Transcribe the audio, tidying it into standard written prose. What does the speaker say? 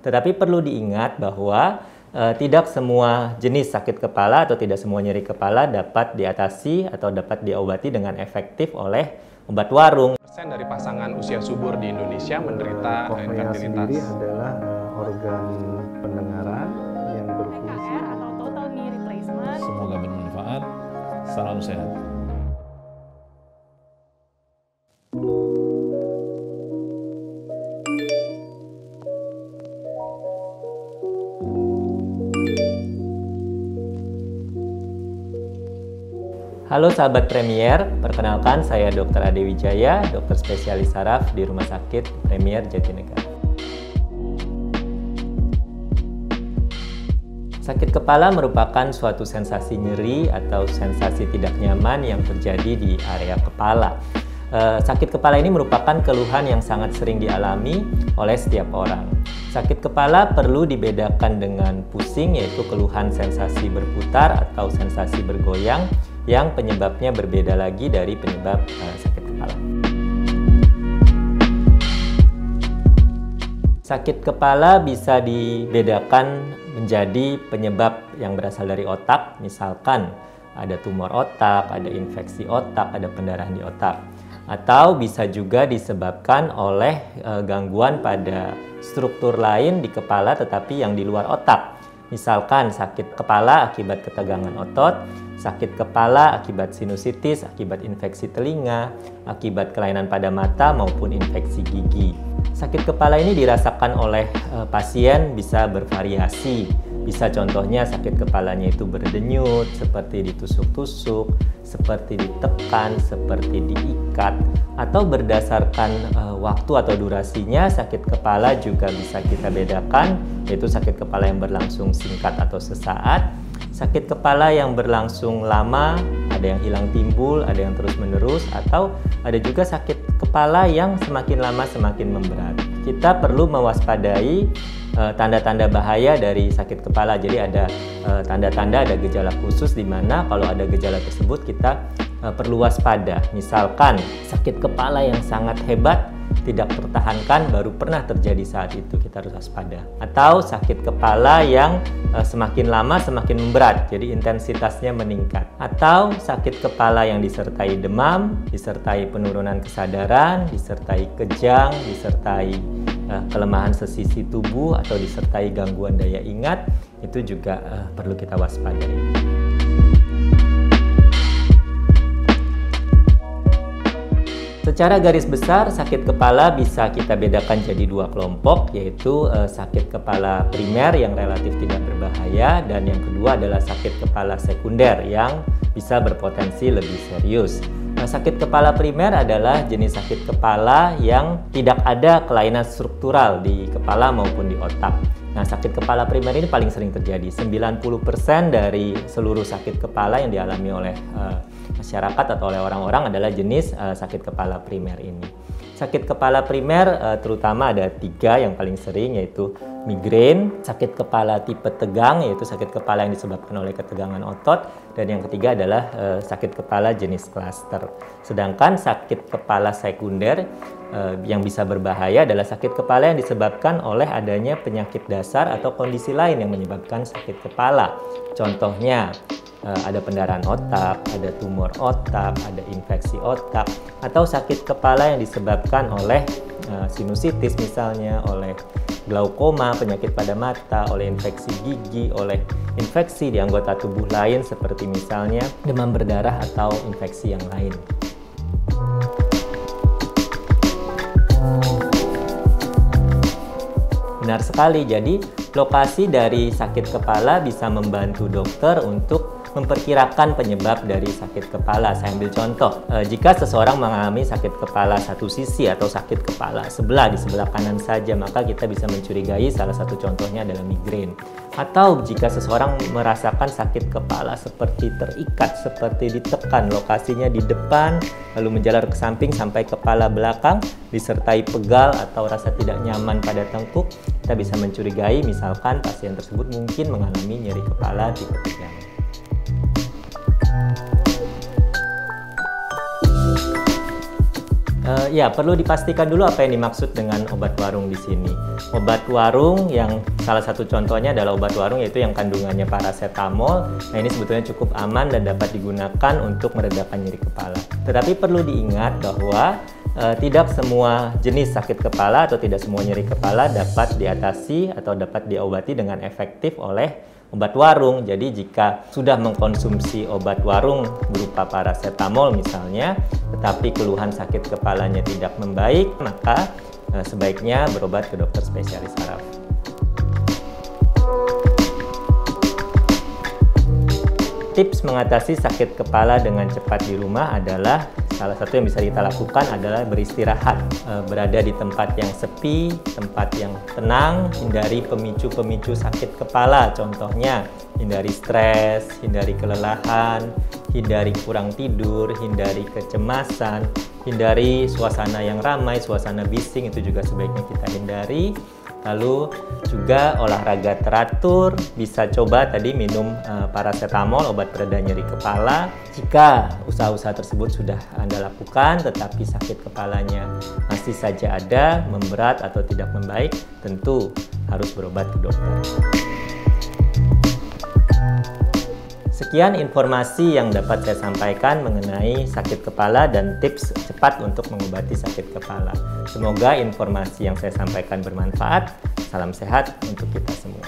Tetapi perlu diingat bahwa tidak semua jenis sakit kepala atau tidak semua nyeri kepala dapat diatasi atau dapat diobati dengan efektif oleh obat warung. Persen dari pasangan usia subur di Indonesia menderita Kornea infertilitas. sendiri adalah organ pendengaran yang berfungsi. TKR atau total knee replacement. Semoga bermanfaat. Salam sehat. Halo sahabat Premier, perkenalkan saya Dr. Ade Wijaya, dokter spesialis saraf di Rumah Sakit Premier Jatinegara. Sakit kepala merupakan suatu sensasi nyeri atau sensasi tidak nyaman yang terjadi di area kepala. Sakit kepala ini merupakan keluhan yang sangat sering dialami oleh setiap orang. Sakit kepala perlu dibedakan dengan pusing, yaitu keluhan sensasi berputar atau sensasi bergoyang, yang penyebabnya berbeda lagi dari penyebab sakit kepala. Sakit kepala bisa dibedakan menjadi penyebab yang berasal dari otak, misalkan ada tumor otak, ada infeksi otak, ada pendarahan di otak. Atau bisa juga disebabkan oleh gangguan pada struktur lain di kepala tetapi yang di luar otak. Misalkan sakit kepala akibat ketegangan otot, sakit kepala akibat sinusitis, akibat infeksi telinga, akibat kelainan pada mata maupun infeksi gigi. Sakit kepala ini dirasakan oleh pasien bisa bervariasi. Bisa contohnya sakit kepalanya itu berdenyut, seperti ditusuk-tusuk, seperti ditekan, seperti diikat, atau berdasarkan waktu atau durasinya sakit kepala juga bisa kita bedakan, yaitu sakit kepala yang berlangsung singkat atau sesaat, sakit kepala yang berlangsung lama, ada yang hilang timbul, ada yang terus-menerus, atau ada juga sakit kepala yang semakin lama semakin memberat. Kita perlu mewaspadai tanda-tanda bahaya dari sakit kepala. Jadi ada tanda-tanda, ada gejala khusus di mana kalau ada gejala tersebut kita perlu waspada. Misalkan sakit kepala yang sangat hebat, tidak tertahankan, baru pernah terjadi saat itu, kita harus waspada. Atau sakit kepala yang semakin lama semakin memberat, jadi intensitasnya meningkat. Atau sakit kepala yang disertai demam, disertai penurunan kesadaran, disertai kejang, disertai kelemahan sesisi tubuh, atau disertai gangguan daya ingat, itu juga perlu kita waspadai. Secara garis besar, sakit kepala bisa kita bedakan jadi dua kelompok, yaitu sakit kepala primer yang relatif tidak berbahaya, dan yang kedua adalah sakit kepala sekunder yang bisa berpotensi lebih serius. Sakit kepala primer adalah jenis sakit kepala yang tidak ada kelainan struktural di kepala maupun di otak. Nah, sakit kepala primer ini paling sering terjadi. 90% dari seluruh sakit kepala yang dialami oleh masyarakat atau oleh orang-orang adalah jenis sakit kepala primer ini. Sakit kepala primer terutama ada 3 yang paling sering, yaitu migrain, sakit kepala tipe tegang, yaitu sakit kepala yang disebabkan oleh ketegangan otot, dan yang ketiga adalah sakit kepala jenis cluster. Sedangkan sakit kepala sekunder yang bisa berbahaya adalah sakit kepala yang disebabkan oleh adanya penyakit dasar atau kondisi lain yang menyebabkan sakit kepala. Contohnya ada pendarahan otak, ada tumor otak, ada infeksi otak, atau sakit kepala yang disebabkan oleh sinusitis misalnya, oleh glaukoma, penyakit pada mata, oleh infeksi gigi, oleh infeksi di anggota tubuh lain seperti misalnya demam berdarah atau infeksi yang lain. Benar sekali, jadi lokasi dari sakit kepala bisa membantu dokter untuk memperkirakan penyebab dari sakit kepala. Saya ambil contoh, jika seseorang mengalami sakit kepala satu sisi atau sakit kepala di sebelah kanan saja, maka kita bisa mencurigai salah satu contohnya adalah migrain. Atau jika seseorang merasakan sakit kepala seperti terikat, seperti ditekan, lokasinya di depan, lalu menjalar ke samping sampai kepala belakang, disertai pegal atau rasa tidak nyaman pada tengkuk, kita bisa mencurigai misalkan pasien tersebut mungkin mengalami nyeri kepala tipe tegang. Ya, perlu dipastikan dulu apa yang dimaksud dengan obat warung di sini. Obat warung yang salah satu contohnya adalah obat warung yaitu yang kandungannya paracetamol. Nah, ini sebetulnya cukup aman dan dapat digunakan untuk meredakan nyeri kepala. Tetapi perlu diingat bahwa tidak semua jenis sakit kepala atau tidak semua nyeri kepala dapat diatasi atau dapat diobati dengan efektif oleh obat warung. Jadi jika sudah mengkonsumsi obat warung berupa paracetamol misalnya, tetapi keluhan sakit kepalanya tidak membaik, maka sebaiknya berobat ke dokter spesialis saraf. Tips mengatasi sakit kepala dengan cepat di rumah adalah salah satu yang bisa kita lakukan adalah beristirahat, berada di tempat yang sepi, tempat yang tenang, hindari pemicu-pemicu sakit kepala. Contohnya, hindari stres, hindari kelelahan, hindari kurang tidur, hindari kecemasan, hindari suasana yang ramai, suasana bising itu juga sebaiknya kita hindari. Lalu juga olahraga teratur, bisa coba tadi minum paracetamol, obat pereda nyeri kepala. Jika usaha-usaha tersebut sudah Anda lakukan tetapi sakit kepalanya masih saja ada, memberat atau tidak membaik, tentu harus berobat ke dokter. Sekian informasi yang dapat saya sampaikan mengenai sakit kepala dan tips cepat untuk mengobati sakit kepala. Semoga informasi yang saya sampaikan bermanfaat. Salam sehat untuk kita semua.